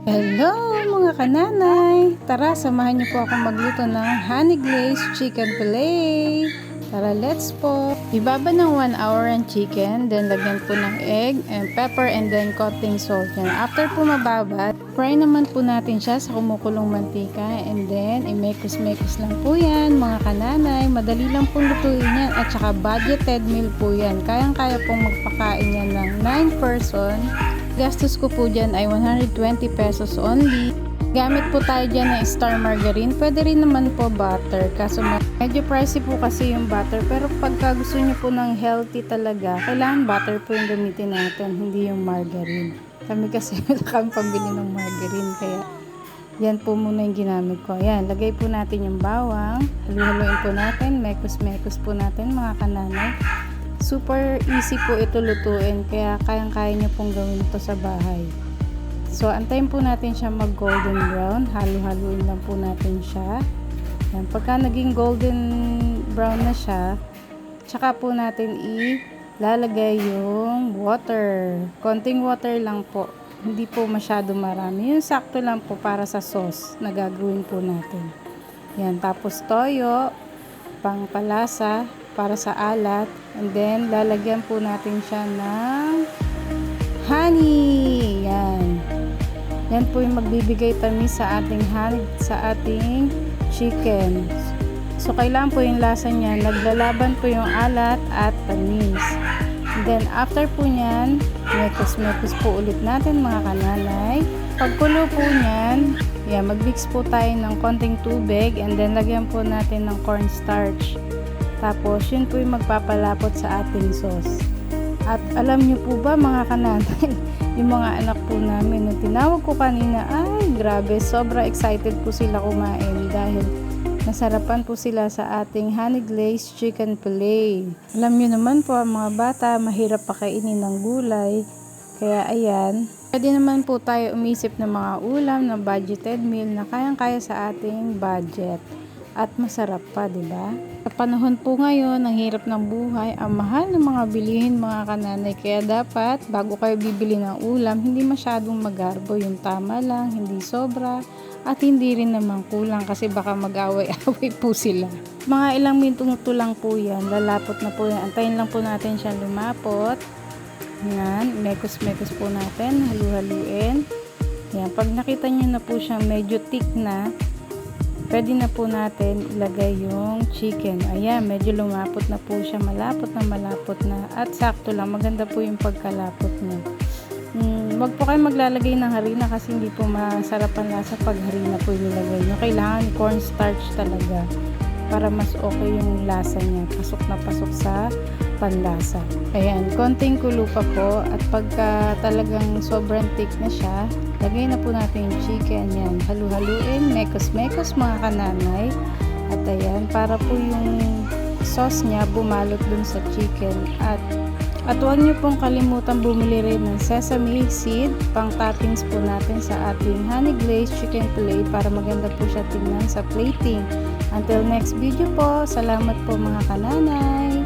Hello mga kananay! Tara, samahan niyo po akong magluto ng honey glazed chicken fillet. Tara, let's po! Ibaba ng 1 hour ang chicken, then lagyan po ng egg and pepper and then konting salt yan. After po mababa, fry naman po natin siya sa kumukulong mantika and then i-mekos-mekos lang po yan mga kananay. Madali lang po lutuin yan at saka budgeted meal po yan. Kayang-kaya pong magpakain yan ng 9 person. Gastos ko po dyan ay 120 pesos only. Gamit po tayo dyan ng star margarine. Pwede rin naman po butter. Kaso medyo pricey po kasi yung butter. Pero pagka gusto nyo po ng healthy talaga, kailangan butter po yung gamitin natin, hindi yung margarine. Kami kasi wala kami pambili ng margarine. Kaya yan po muna yung ginamit ko. Ayan, lagay po natin yung bawang. Halu-haluin po natin. Mekos-mekos po natin mga kananay. Super easy po ito lutuin, kaya kayang-kaya nyo pong gawin ito sa bahay. So, antayin po natin siya mag golden brown. Halo-haluin lang po natin siya. Yan. Pagka naging golden brown na siya, tsaka po natin ilalagay yung water. Konting water lang po. Hindi po masyado marami. Yung sakto lang po para sa sauce na gagawin po natin. Yan. Tapos toyo, pangpalasa, para sa alat, and then lalagyan po natin siya ng honey. Yan po yung magbibigay tamis sa ating honey, sa ating chicken. So kailangan po yung lasa niya naglalaban po yung alat at tamis. And then after po niyan, mekos-mekos po ulit natin mga kananay. Pagkulo po niyan, mag-mix po tayo ng konting tubig and then lagyan po natin ng cornstarch. Tapos, yun po yung magpapalapot sa ating sauce. At alam nyo po ba mga kananay, yung mga anak po namin, nung tinawag ko kanina, ay grabe, sobra excited po sila kumain dahil nasarapan po sila sa ating honey glazed chicken fillet. Alam nyo naman po, mga bata, mahirap pakainin ng gulay. Kaya ayan, pwede naman po tayo umisip ng mga ulam na budgeted meal na kayang-kaya sa ating budget. At masarap pa, diba? Sa panahon po ngayon, ang hirap ng buhay, ang mahal ng mga bilihin mga kananay. Kaya dapat, bago kayo bibili ng ulam, hindi masyadong magarbo. Yung tama lang, hindi sobra, at hindi rin naman kulang kasi baka mag-away-away po sila. Mga ilang minuto lang po yan, lalapot na po yan. Antayin lang po natin siya lumapot. Yan, mekos-mekos po natin, halu-haluin. Yan, pag nakita nyo na po siya medyo thick na, pwede na po natin ilagay yung chicken. Ayan, medyo lumapot na po siya. Malapot na. At sakto lang. Maganda po yung pagkalapot niya. Wag po kayo maglalagay ng harina kasi hindi po masarap ang lasa pag harina po ilagay nyo. Kailangan cornstarch talaga para mas okay yung lasa niya. Pasok na pasok sa panlasa. Ayan, konting kulo pa po. At pagka talagang sobrang thick na siya, lagay na po natin yung chicken. Yan, halu-haluin, mekos-mekos mga kananay. At ayan, para po yung sauce niya bumalot dun sa chicken. At huwag niyo pong kalimutan bumili rin ng sesame seed, pang toppings po natin sa ating honey glazed chicken fillet para maganda po siya tingnan sa plating. Until next video po, salamat po mga kananay!